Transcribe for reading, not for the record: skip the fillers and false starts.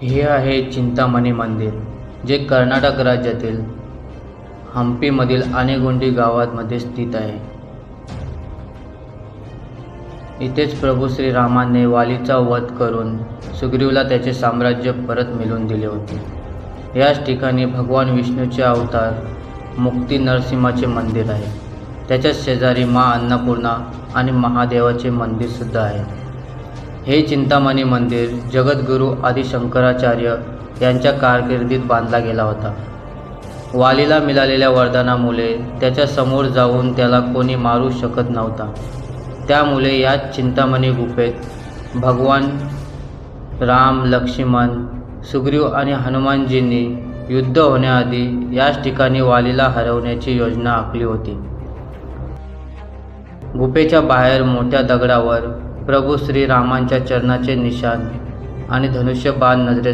हे आहे चिंतामणी मंदिर, जे कर्नाटक राज्यातील हंपीमधील आनेगोंडी गावामध्ये स्थित आहे. इथेच प्रभू श्रीरामाने वालीचा वध करून सुग्रीवला त्याचे साम्राज्य परत मिळवून दिले होते. याच ठिकाणी भगवान विष्णूचे अवतार मुक्ती नरसिंहाचे मंदिर आहे. त्याच्याच शेजारी माँ अन्नपूर्णा आणि महादेवाचे मंदिर सुद्धा आहे. हे चिंतामणी मंदिर जगद्गुरू आदि शंकराचार्य यांच्या कारकिर्दीत बांधला गेला होता. वालीला मिळालेल्या वरदानामुळे त्याच्या समोर जाऊन त्याला कोणी मारू शकत नव्हता. त्यामुळे याच चिंतामणी गुफेत भगवान राम, लक्ष्मण, सुग्रीव आणि हनुमानजींनी युद्ध होण्याआधी याच ठिकाणी वालीला हरवण्याची योजना आखली होती. गुफेच्या बाहेर मोठ्या दगडावर प्रभू श्रीरामांच्या चरणाचे निशाण आणि धनुष्यबाण नजरेस